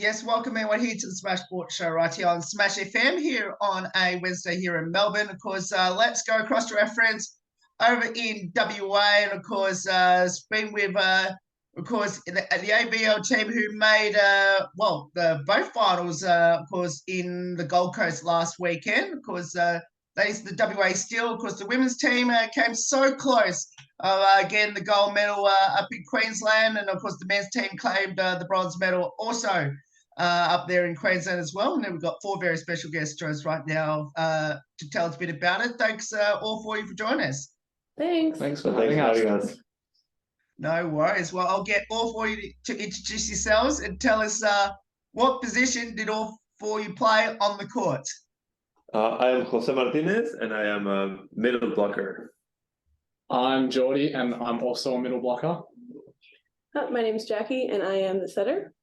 Yes, welcome everyone here to the Smash Sports Show right here on Smash FM here on a Wednesday here in Melbourne. Of course, let's go across to our friends over in WA, and of course, it's been with of course the AVL team who made the both finals of course in the Gold Coast last weekend. Of course, the WA Steel. Of course, the women's team came so close. Again, the gold medal up in Queensland, and of course the men's team claimed the bronze medal also up there in Queensland as well. And then we've got four very special guests joining us right now to tell us a bit about it. Thanks all for you for joining us. Thanks for having us. No worries. Well, I'll get all four of you to introduce yourselves and tell us what position did all four of you play on the court? I am Jose Martinez, and I am a middle blocker. I'm Geordie, and I'm also a middle blocker. My name is Jackie, and I am the setter.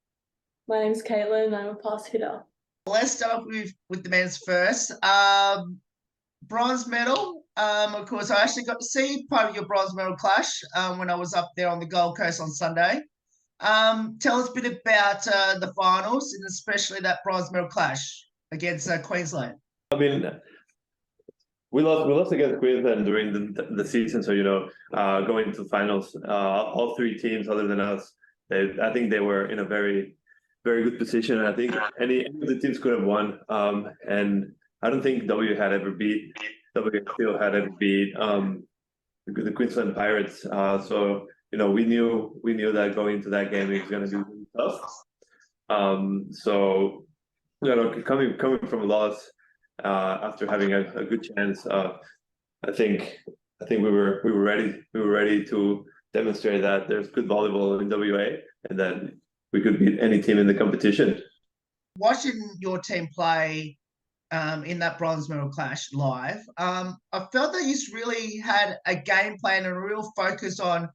My name's Caitlin, and I'm a pass hitter. Let's start off with the men's first. Bronze medal. Of course, I actually got to see part of your bronze medal clash when I was up there on the Gold Coast on Sunday. Tell us a bit about the finals, and especially that bronze medal clash against Queensland. I mean, we lost against Queensland during the season, so going to finals, all three teams other than us, I think they were in a very, very good position. I think any of the teams could have won, and I don't think W Steel had ever beat the Queensland Pirates. So we knew that going into that game it was going to be really tough. So coming from a loss after having a good chance, I think we were ready to demonstrate that there's good volleyball in WA and that we could beat any team in the competition. Watching your team play in that bronze medal clash live, I felt that you really had a game plan and a real focus on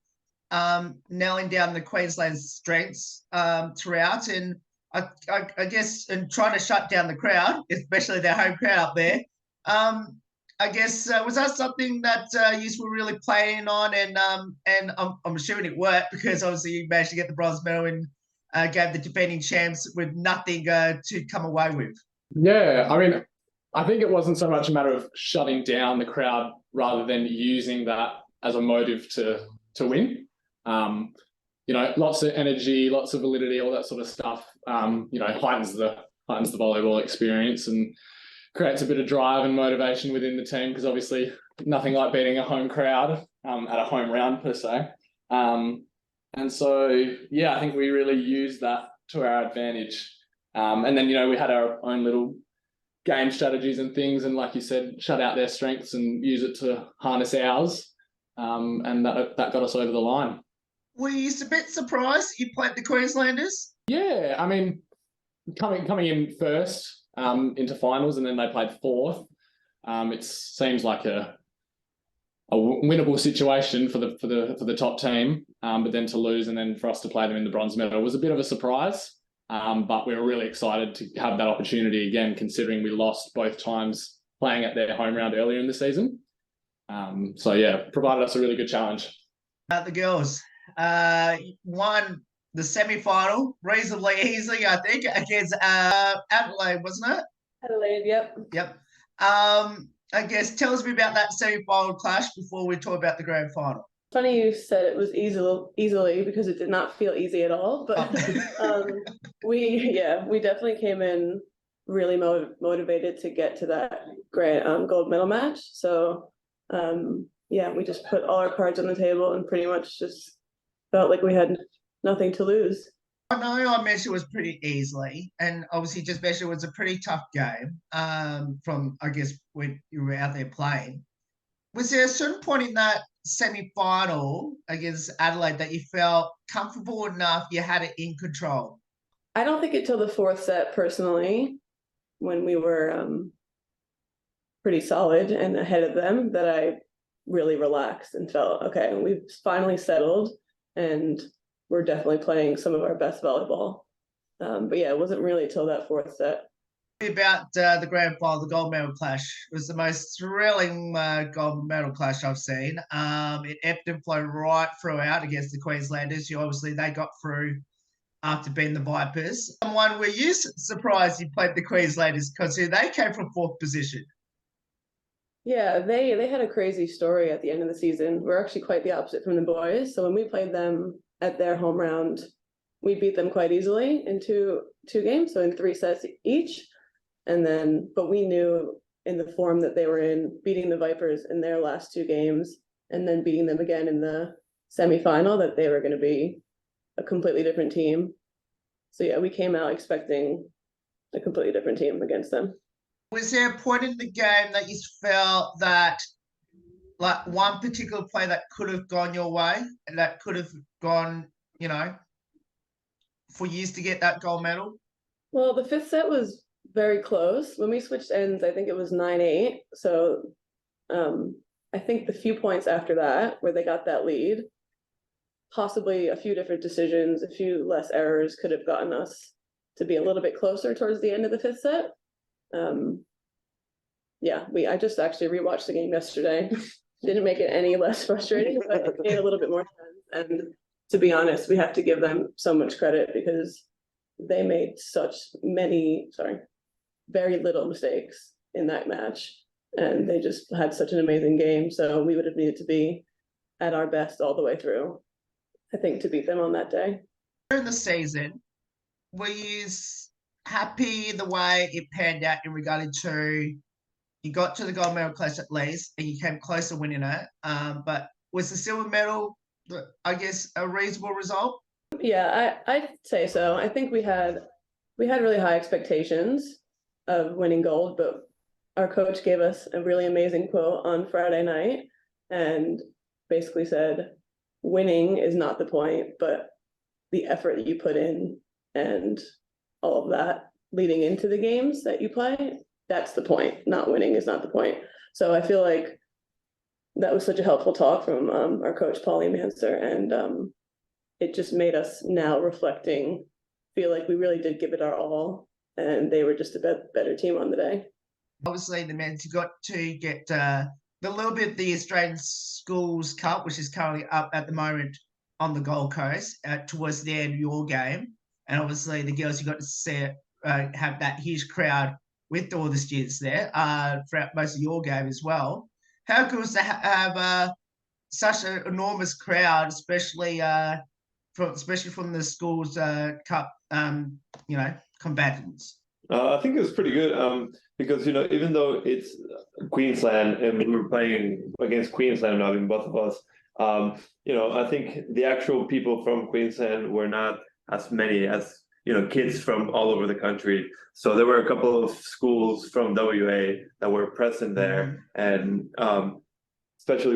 nailing down the Queensland's strengths throughout, and I guess and trying to shut down the crowd, especially their home crowd up there. I guess was that something that you were really playing on, and I'm assuming it worked because obviously you managed to get the bronze medal and gave the defending champs with nothing to come away with. Yeah, I mean, I think it wasn't so much a matter of shutting down the crowd rather than using that as a motive to win. Lots of energy, lots of validity, all that sort of stuff. Heightens the volleyball experience and creates a bit of drive and motivation within the team, because obviously nothing like beating a home crowd at a home round per se. And so, I think we really used that to our advantage. And then, we had our own little game strategies and things, and like you said, shut out their strengths and use it to harness ours. And that got us over the line. Were you a bit surprised you played the Queenslanders? Yeah, I mean, coming in first into finals, and then they played fourth. It seems like a winnable situation for the top team, but then to lose and then for us to play them in the bronze medal was a bit of a surprise. But we were really excited to have that opportunity again, considering we lost both times playing at their home round earlier in the season. Provided us a really good challenge. The girls won the semi-final reasonably easily, I think, against Adelaide, wasn't it? Adelaide, yep. Yep. I guess tell us a bit about that semi-final clash before we talk about the grand final. Funny you said it was easily because it did not feel easy at all. But we definitely came in really motivated to get to that grand gold medal match. So we just put all our cards on the table and pretty much just felt like we had nothing to lose. I know I mentioned it was pretty easily, and obviously just mentioned it was a pretty tough game from, I guess, when you were out there playing. Was there a certain point in that semi-final against Adelaide that you felt comfortable enough you had it in control? I don't think until the fourth set, personally, when we were pretty solid and ahead of them, that I really relaxed and felt, okay, we've finally settled and we're definitely playing some of our best volleyball. It wasn't really till that fourth set. About the grand final, the gold medal clash. It was the most thrilling gold medal clash I've seen. It ebbed and flowed right throughout against the Queenslanders. They got through after beating the Vipers. Someone were you surprised you played the Queenslanders because they came from 4th position? Yeah, they had a crazy story at the end of the season. We're actually quite the opposite from the boys. So when we played them at their home round, we beat them quite easily in two games, so in 3 sets each. And then, but we knew in the form that they were in, beating the Vipers in their last 2 games, and then beating them again in the semifinal, that they were going to be a completely different team. So yeah, we came out expecting a completely different team against them. Was there a point in the game that you felt that like one particular play that could have gone your way and that could have gone, for years to get that gold medal? Well, the 5th set was very close. When we switched ends, I think it was 9-8. So I think the few points after that, where they got that lead, possibly a few different decisions, a few less errors could have gotten us to be a little bit closer towards the end of the 5th set. Yeah, I just actually rewatched the game yesterday. Didn't make it any less frustrating, but it made a little bit more sense. And to be honest, we have to give them so much credit because they made very little mistakes in that match. And they just had such an amazing game. So we would have needed to be at our best all the way through, I think, to beat them on that day. During the season, were you happy the way it panned out in regard to you got to the gold medal close at least, and you came close to winning it? But was the silver medal, I guess, a reasonable result? Yeah, I'd say so. I think we had really high expectations of winning gold, but our coach gave us a really amazing quote on Friday night and basically said, winning is not the point, but the effort that you put in and all of that leading into the games that you play, that's the point. Not winning is not the point. So I feel like that was such a helpful talk from our coach, Paulie Manser, and it just made us now reflecting, feel like we really did give it our all, and they were just a better team on the day. Obviously, the men's got to get the little bit of the Australian Schools Cup, which is currently up at the moment on the Gold Coast, towards the end of your game. And obviously, the girls, you got to see it, have that huge crowd with all the students there throughout most of your game as well. How good was to have such an enormous crowd, especially from the Schools Cup, combatants? I think it was pretty good because, even though it's Queensland and we were playing against Queensland, I mean, both of us, I think the actual people from Queensland were not as many as, kids from all over the country. So there were a couple of schools from WA that were present there. And especially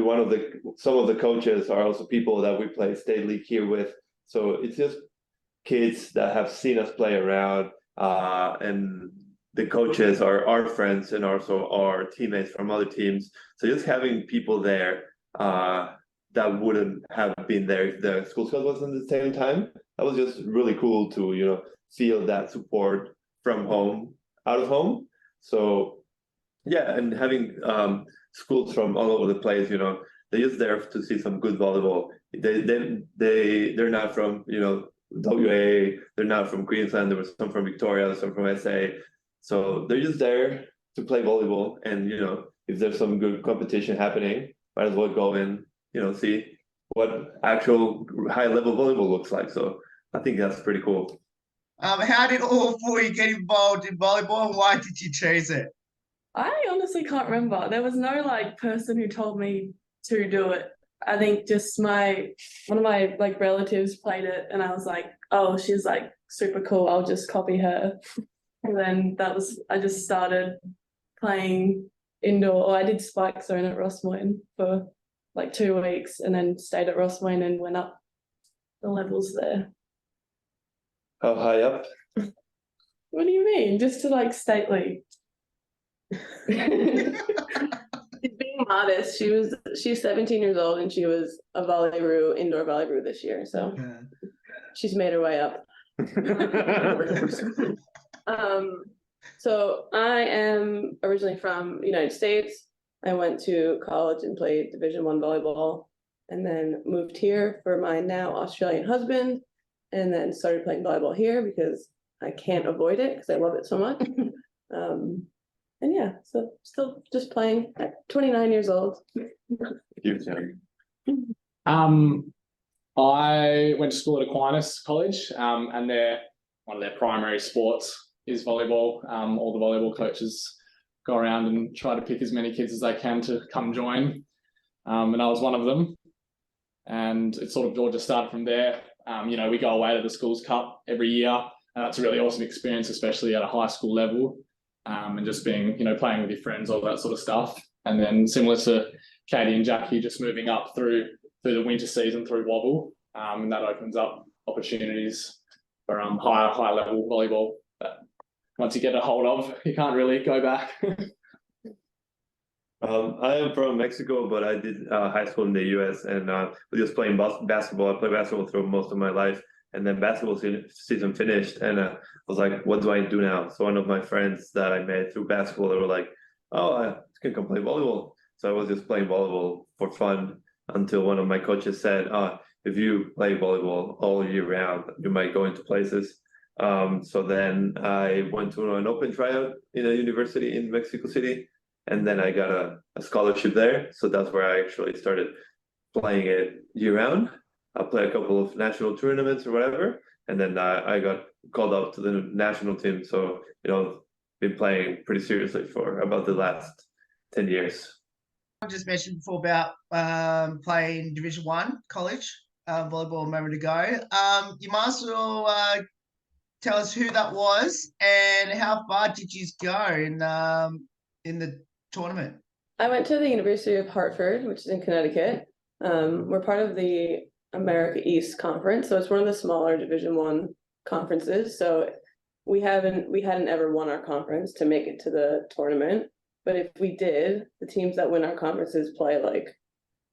some of the coaches are also people that we play state league here with. So it's just kids that have seen us play around. And the coaches are our friends and also our teammates from other teams. So just having people there that wouldn't have been there if the school squad wasn't at the same time, that was just really cool to feel that support from home, out of home. So yeah, and having schools from all over the place, they're just there to see some good volleyball. They're not from WA, they're not from Queensland, there was some from Victoria, some from SA. So they're just there to play volleyball. And, if there's some good competition happening, might as well go and, see what actual high level volleyball looks like. So I think that's pretty cool. How did all 4 of you get involved in volleyball, and why did you choose it? I honestly can't remember. There was no person who told me to do it. I think just one of my relatives played it, and I was like, oh, she's super cool, I'll just copy her. And then I just started playing indoor, or I did spike zone at Rossmoyne for 2 weeks, and then stayed at Rossmoyne and went up the levels there. How high up? What do you mean? Just to state league. She's being modest. She's 17 years old and she was a indoor volleyball this year. So she's made her way up. So I am originally from the United States. I went to college and played Division I volleyball, and then moved here for my now Australian husband. and then started playing volleyball here because I can't avoid it because I love it so much. And yeah, so still just playing at 29 years old. I went to school at Aquinas College, and one of their primary sports is volleyball. All the volleyball coaches go around and try to pick as many kids as they can to come join. And I was one of them. And it sort of all just started from there. We go away to the schools cup every year, and that's a really awesome experience, especially at a high school level. And just being, playing with your friends, all that sort of stuff. And then similar to Katie and Jackie, just moving up through the winter season through Wobble, and that opens up opportunities for higher level volleyball that once you get a hold of, you can't really go back. I am from Mexico, but I did high school in the US, and we just playing basketball. I played basketball through most of my life, and then basketball season finished, and I was like, what do I do now? So one of my friends that I met through basketball, they were like, oh, I can come play volleyball. So I was just playing volleyball for fun until one of my coaches said, if you play volleyball all year round, you might go into places. So then I went to an open tryout in a university in Mexico City, and then I got a scholarship there. So that's where I actually started playing it year round. I played a couple of national tournaments or whatever, and then I got called up to the national team. So, been playing pretty seriously for about the last 10 years. I just mentioned before about playing Division 1 college volleyball a moment ago. You might as well tell us who that was and how far did you go in the tournament? I went to the University of Hartford, which is in Connecticut. We're part of the America East Conference, so it's one of the smaller Division 1 conferences. So we hadn't ever won our conference to make it to the tournament. But if we did, the teams that win our conferences play like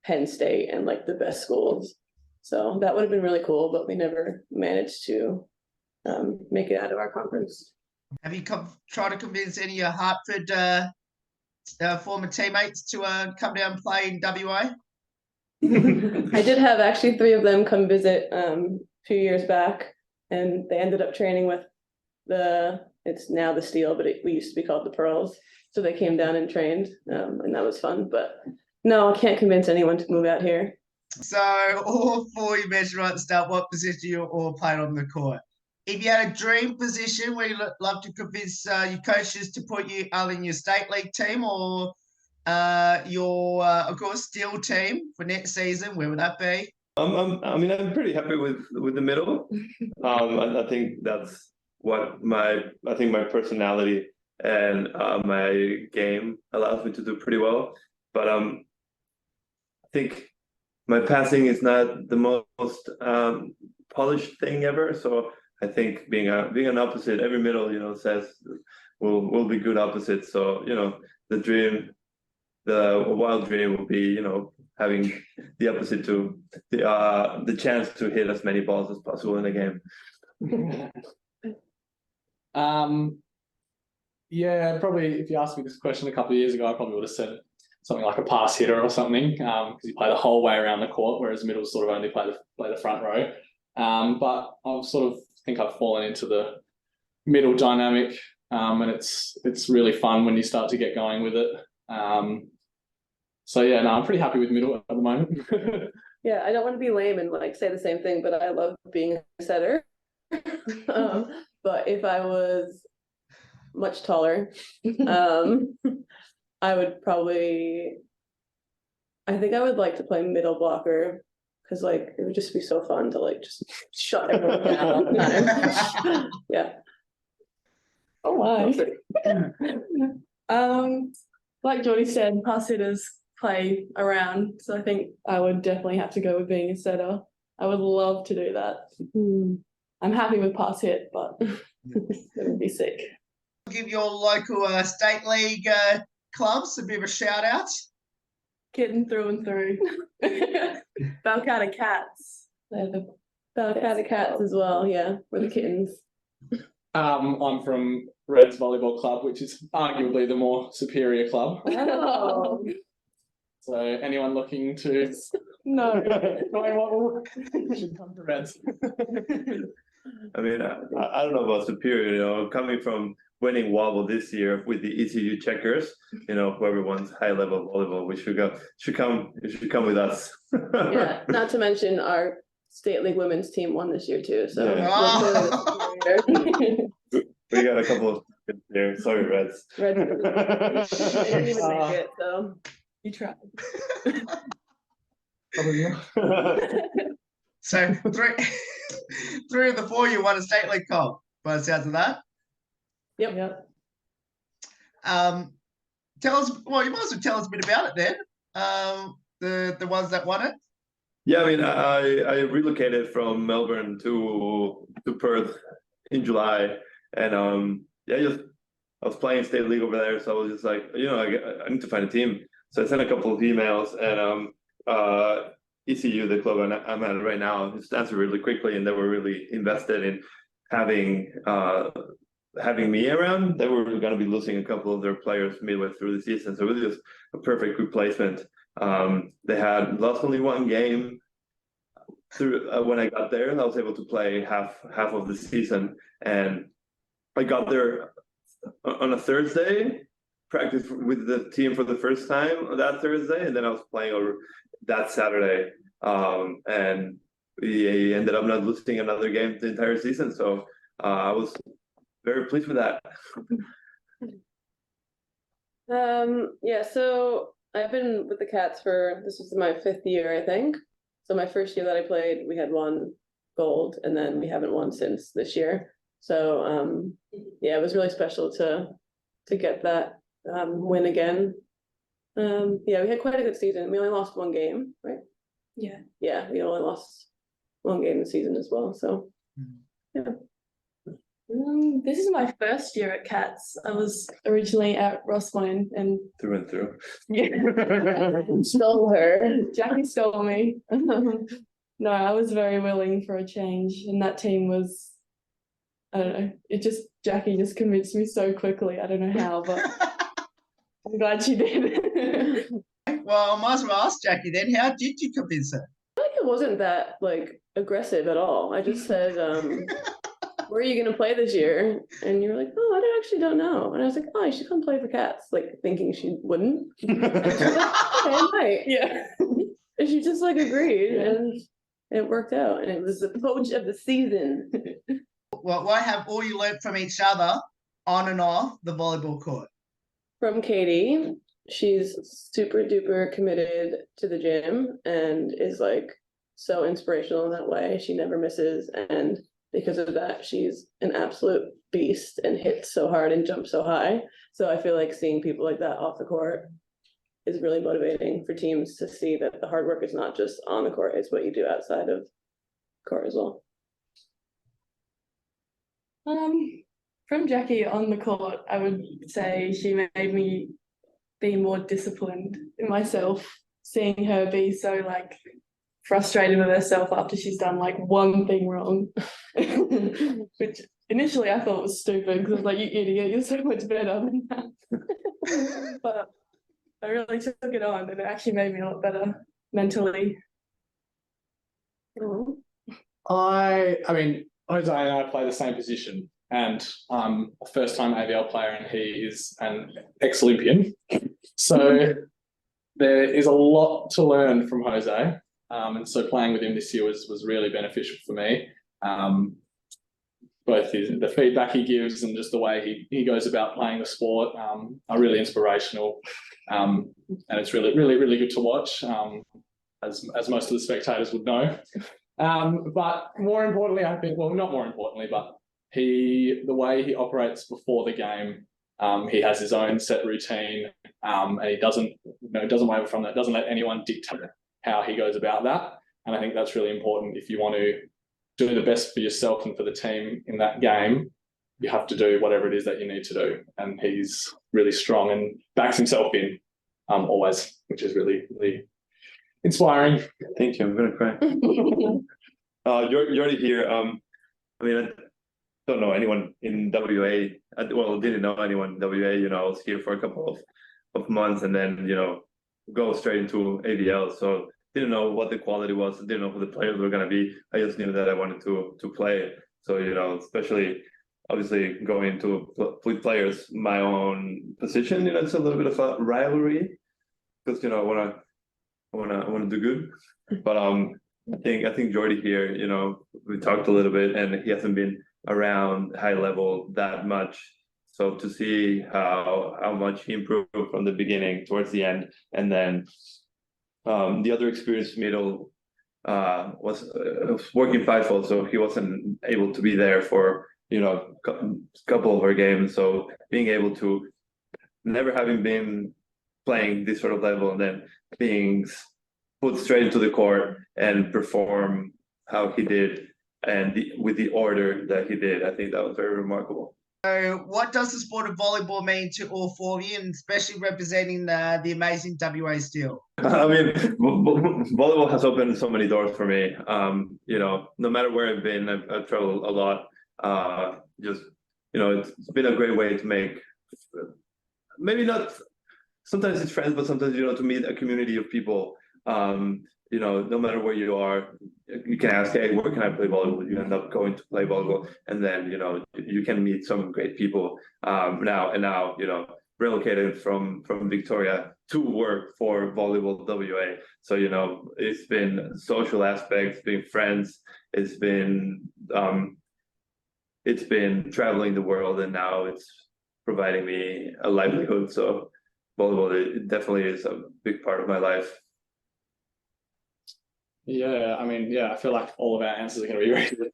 Penn State and like the best schools. So that would have been really cool, but we never managed to make it out of our conference. Have you tried to convince any of your Hartford former teammates to come down and play in WA? I did have actually 3 of them come visit a few years back, and they ended up training with it's now the Steel, but we used to be called the Pearls. So they came down and trained, and that was fun. But no, I can't convince anyone to move out here. So all 4 you mentioned right at the start, what position you all played on the court? If you had a dream position where you'd love to convince your coaches to put you either in your state league team or your, of course, Steel team for next season, where would that be? I'm pretty happy with the middle. I think that's what my personality and my game allows me to do pretty well. But I think my passing is not the most polished thing ever. So I think being an opposite, every middle, says will be good opposites. So the wild dream would be having the opposite to the chance to hit as many balls as possible in a game. Yeah, probably if you asked me this question a couple of years ago, I probably would have said something like a pass hitter or something, because you play the whole way around the court, whereas middle sort of only play the front row. But I've fallen into the middle dynamic, and it's really fun when you start to get going with it. So yeah, no, I'm pretty happy with middle at the moment. Yeah, I don't want to be lame and say the same thing, but I love being a setter. But if I was much taller, I think I would like to play middle blocker, because it would just be so fun to just shut everyone down all the time. Yeah. Oh my. Like Jordy said, pass hitters play around, so I think I would definitely have to go with being a setter. I would love to do that. I'm happy with pass hit, but it would be sick. Give your local state league clubs a bit of a shout out. Kitten through and through. Balcata Cats. They're the Balcata Cats as well. Yeah, we're the Kittens. I'm from Reds Volleyball Club, which is arguably the more superior club. Oh. So anyone looking to No. Should come to Reds. I mean, I don't know about superior, you know, coming from winning Wobble this year with the ECU checkers, you know, whoever wants high level volleyball, you should come with us. Yeah, not to mention our State League women's team won this year too, so Yeah. we're clearly the superior. We got a couple of there. Sorry, Reds. Reds they didn't even make it, so You tried. So three of the four you won a state league comp by the sounds of that. yep. Tell us, well, you might as well tell us a bit about it then. The ones that won it. Yeah, I mean, I relocated from Melbourne to Perth in July, and yeah, I was playing state league over there, so I was just like, you know, I need to find a team. So I sent a couple of emails, and ECU, the club I'm at right now, just answered really quickly, and they were really invested in having me around. They were going to be losing a couple of their players midway through the season, so it was just a perfect replacement. They had lost only one game through when I got there. I was able to play half of the season, and I got there on a Thursday, practiced with the team for the first time on that Thursday, and then I was playing over that Saturday, and we ended up not losing another game the entire season. So I was very pleased with that. Yeah, so I've been with the Cats this was my 5th year, I think. So my first year that I played, we had won gold, and then we haven't won since this year. So yeah, it was really special to get that win again. Yeah, we had quite a good season. We only lost one game, right? Yeah. Yeah, we only lost one game this season as well. So yeah. This is my first year at Cats. I was originally at Rossmoyne and Through and through. yeah. Stole her. Jackie stole me. No, I was very willing for a change, and that team was, I don't know, Jackie just convinced me so quickly. I don't know how, but I'm glad she did. Well, I might as well ask Jackie then. How did you convince her? I think it wasn't that like aggressive at all. I just said, where are you going to play this year? And you were like, oh, I actually don't know. And I was like, oh, you should come play for Cats, like thinking she wouldn't. And she was like, okay, I might. Yeah. And she just like agreed, and it worked out. And it was the coach of the season. Well, what have all you learned from each other on and off the volleyball court? From Katie, she's super duper committed to the gym and is like so inspirational in that way. She never misses, and because of that, she's an absolute beast and hits so hard and jumps so high. So I feel like seeing people like that off the court is really motivating for teams to see that the hard work is not just on the court, it's what you do outside of court as well. From Jackie on the court, I would say she made me be more disciplined in myself, seeing her be so like frustrated with herself after she's done like one thing wrong, which initially I thought was stupid because I was like, you idiot, you're so much better than that. But I really took it on, and it actually made me a lot better mentally. I mean, Jose and I play the same position, and I'm a first-time AVL player, and he is an ex-Olympian. So there is a lot to learn from Jose. And so playing with him this year was really beneficial for me. Both the feedback he gives and just the way he goes about playing the sport are really inspirational. And it's really good to watch, as most of the spectators would know. But more importantly, I think, well, not more importantly, but the way he operates before the game, he has his own set routine, and he doesn't waver from that, doesn't let anyone dictate how he goes about that. And I think that's really important. If you want to do the best for yourself and for the team in that game, you have to do whatever it is that you need to do. And he's really strong and backs himself in always, which is really, really inspiring. Thank you. I'm going to cry. You're here. I mean, I don't know anyone in WA. Didn't know anyone in WA. You know, I was here for a couple of months, and then, you know, go straight into AVL. So didn't know what the quality was, didn't know who the players were going to be. I just knew that I wanted to play. So, especially obviously going to with players my own position, it's a little bit of a rivalry because I want to do good. But I think Jordy here, we talked a little bit, and he hasn't been around high level that much. So to see how much he improved from the beginning towards the end, and then the other experienced middle was working FIFO, so he wasn't able to be there for a couple of our games. So being able to never having been playing this sort of level and then being put straight into the court and perform how he did and with the order that he did, I think that was very remarkable. So what does the sport of volleyball mean to all four of you, and especially representing the amazing WA Steel? I mean, volleyball has opened so many doors for me. No matter where I've been, I've traveled a lot. It's been a great way to make, maybe not, sometimes it's friends, but sometimes, to meet a community of people. No matter where you are, you can ask, hey, where can I play volleyball? You end up going to play volleyball, and then, you can meet some great people now, relocated from Victoria to work for Volleyball WA. So, it's been social aspects, being friends, it's been traveling the world, and now it's providing me a livelihood. So volleyball, it definitely is a big part of my life. Yeah, I feel like all of our answers are going to be very good.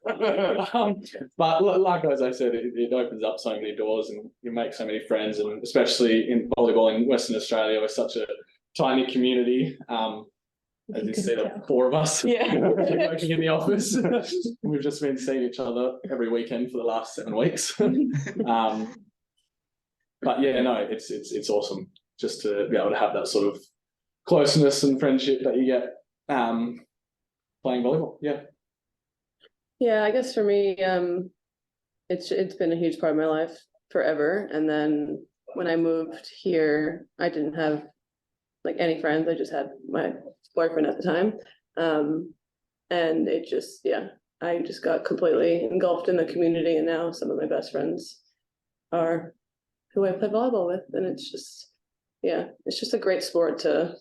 But like as I said, it opens up so many doors, and you make so many friends, and especially in volleyball in Western Australia, we're such a tiny community. As you see, the four of us working in the office. We've just been seeing each other every weekend for the last 7 weeks. But yeah, no, it's awesome just to be able to have that sort of closeness and friendship that you get playing volleyball. Yeah, I guess for me, it's been a huge part of my life forever. And then when I moved here, I didn't have any friends. I just had my boyfriend at the time. And it just, I just got completely engulfed in the community, and now some of my best friends are who I play volleyball with. And it's just a great sport to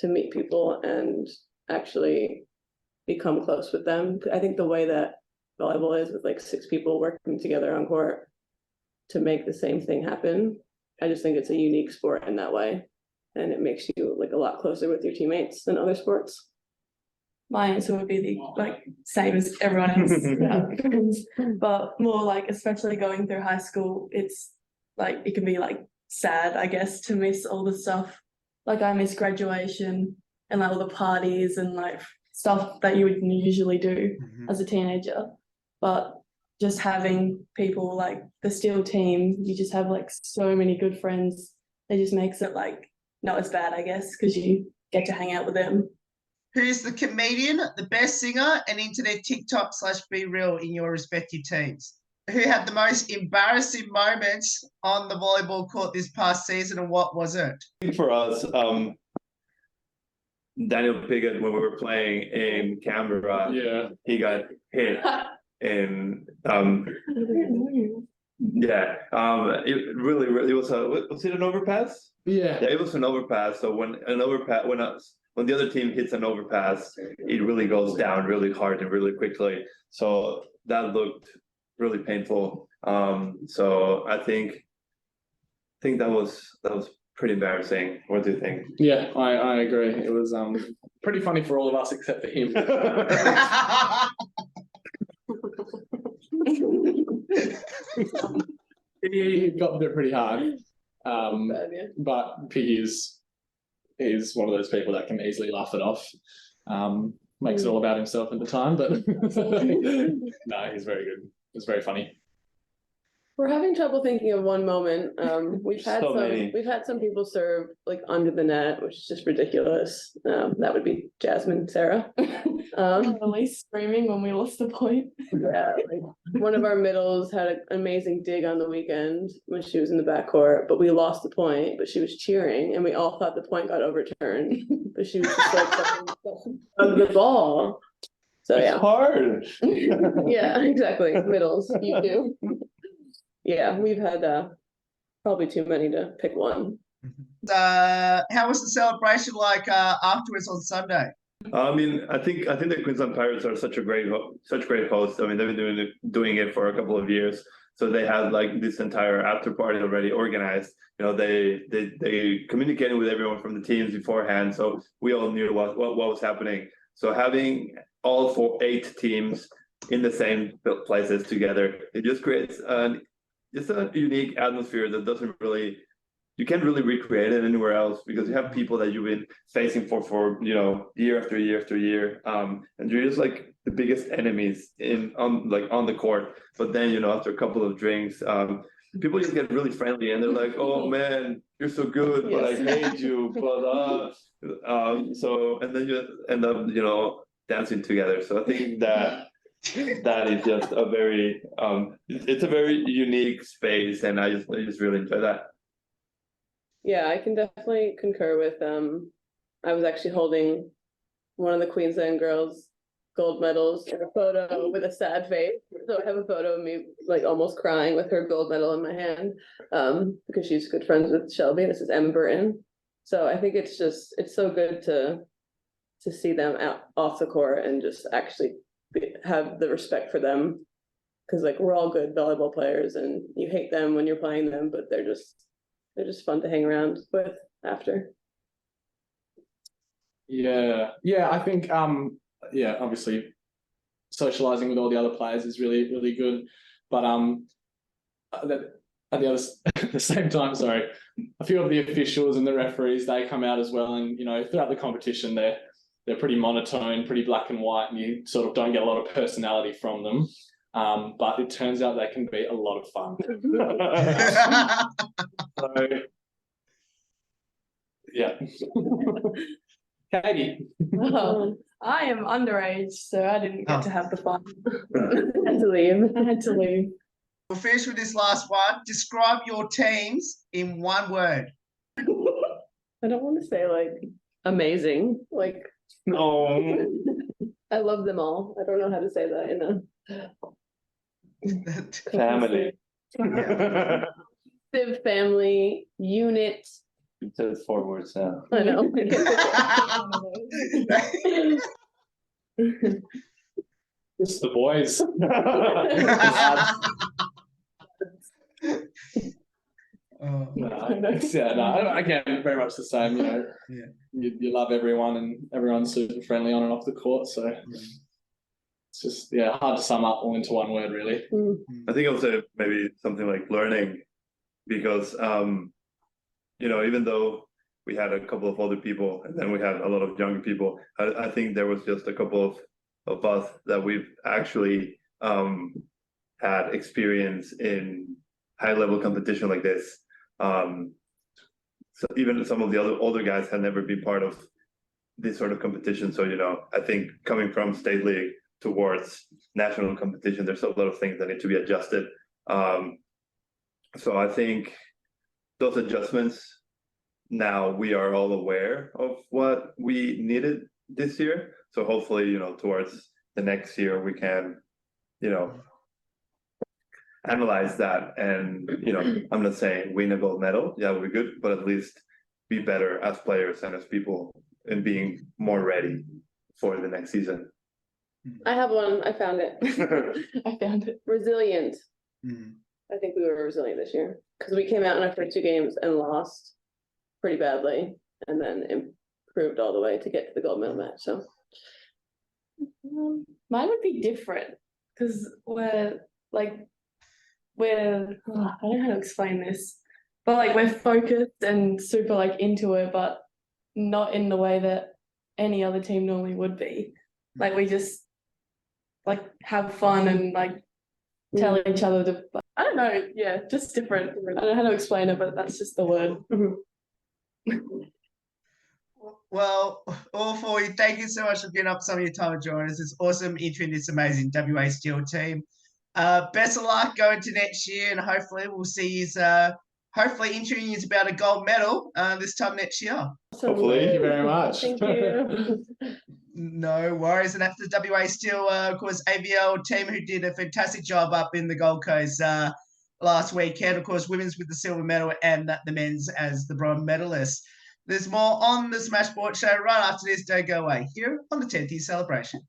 meet people and actually become close with them. I think the way that volleyball is, with 6 people working together on court to make the same thing happen, I just think it's a unique sport in that way, and it makes you a lot closer with your teammates than other sports. My answer would be the same as everyone else, but more especially going through high school, it's it can be sad, I guess, to miss all the stuff. I miss graduation and all the parties and stuff that you would usually do as a teenager. But just having people the Steel team, you just have so many good friends. It just makes it not as bad, I guess, because you get to hang out with them. Who's the comedian, the best singer, and internet TikTok/Be Real in your respective teams? Who had the most embarrassing moments on the volleyball court this past season, and what was it? For us, Daniel Piggott, when we were playing in Canberra, he got hit in it really was it an overpass? Yeah, it was an overpass. So when the other team hits an overpass, it really goes down really hard and really quickly. So that looked really painful. So I think that was pretty embarrassing. What do you think? Yeah, I agree. It was pretty funny for all of us except for him. He got there pretty hard. But Piggy is one of those people that can easily laugh it off. Makes it all about himself at the time, but no, he's very good. It's very funny. We're having trouble thinking of one moment. We've had some people serve under the net, which is just ridiculous. That would be Jasmine, Sarah. Elise screaming when we lost the point. Yeah, one of our middles had an amazing dig on the weekend when she was in the backcourt, but we lost the point. But she was cheering, and we all thought the point got overturned. but she was just like of the ball. So It's yeah, hard. yeah, exactly. Middles, you do. Yeah, we've had probably too many to pick one. How was the celebration like afterwards on Sunday? I mean, I think the Queensland Pirates are such great hosts. I mean, they've been doing it for a couple of years, so they had like this entire after party already organized. You know, they communicated with everyone from the teams beforehand, so we all knew what was happening. So having all 8 teams in the same places together, it just creates just a unique atmosphere that doesn't really. You can't really recreate it anywhere else because you have people that you've been facing for year after year after year, and you're just like the biggest enemies on the court. But then after a couple of drinks, people just get really friendly and they're like, "Oh man, you're so good, but I hate you." But so and then you end up dancing together. So I think that is just a very it's a very unique space, and I just really enjoy that. Yeah, I can definitely concur with I was actually holding one of the Queensland girls' gold medals in a photo with a sad face. So I have a photo of me like almost crying with her gold medal in my hand, because she's good friends with Shelby. This is Emma Burton. So I think it's so good to see them out off the court and just actually have the respect for them, because like we're all good volleyball players and you hate them when you're playing them, but they're just fun to hang around with after. Yeah, I think obviously socializing with all the other players is really, really good, but at the same time, sorry, a few of the officials and the referees, they come out as well, and throughout the competition they're pretty monotone, pretty black and white, and you sort of don't get a lot of personality from them. But it turns out they can be a lot of fun. So, yeah. Katie. I am underage, so I didn't get to have the fun. I had to leave. I had to leave. We'll finish with this last one. Describe your teams in one word. I don't want to say like amazing. Like No. I love them all. I don't know how to say that in a Family. Civ family unit. You said 4 words now. I know. It's the boys. Again, very much the same. You love everyone, and everyone's super friendly on and off the court. So it's just hard to sum up all into one word, really. I think I'll say maybe something like learning, because even though we had a couple of older people and then we had a lot of younger people, I think there was just a couple of us that we've actually had experience in high level competition like this. So even some of the other older guys had never been part of this sort of competition. So I think coming from state league towards national competition, there's a lot of things that need to be adjusted. So I think those adjustments, now we are all aware of what we needed this year. So hopefully, towards the next year, we can, analyze that and, I'm not saying win a gold medal. Yeah, we're good, but at least be better as players and as people and being more ready for the next season. I have one. I found it. I found it. Resilient. I think we were resilient this year because we came out in our first 2 games and lost pretty badly, and then improved all the way to get to the gold medal match. So mine would be different because I don't know how to explain this, but like we're focused and super like into it, but not in the way that any other team normally would be. Like we just like have fun and like tell each other to, I don't know, just different. I don't know how to explain it, but that's just the word. Well, all 4 you, thank you so much for giving up some of your time to join us. It's awesome entering this amazing WA Steel team. Best of luck going to next year, and hopefully we'll see you hopefully entering you about a gold medal this time next year. Awesome. Hopefully. Thank you very much. Thank you. No worries. And that's the WA Steel, of course, AVL team who did a fantastic job up in the Gold Coast last weekend. Of course, women's with the silver medal and the men's as the bronze medalist. There's more on the Smash Sport Show right after this. Don't go away here on the 10th year celebration.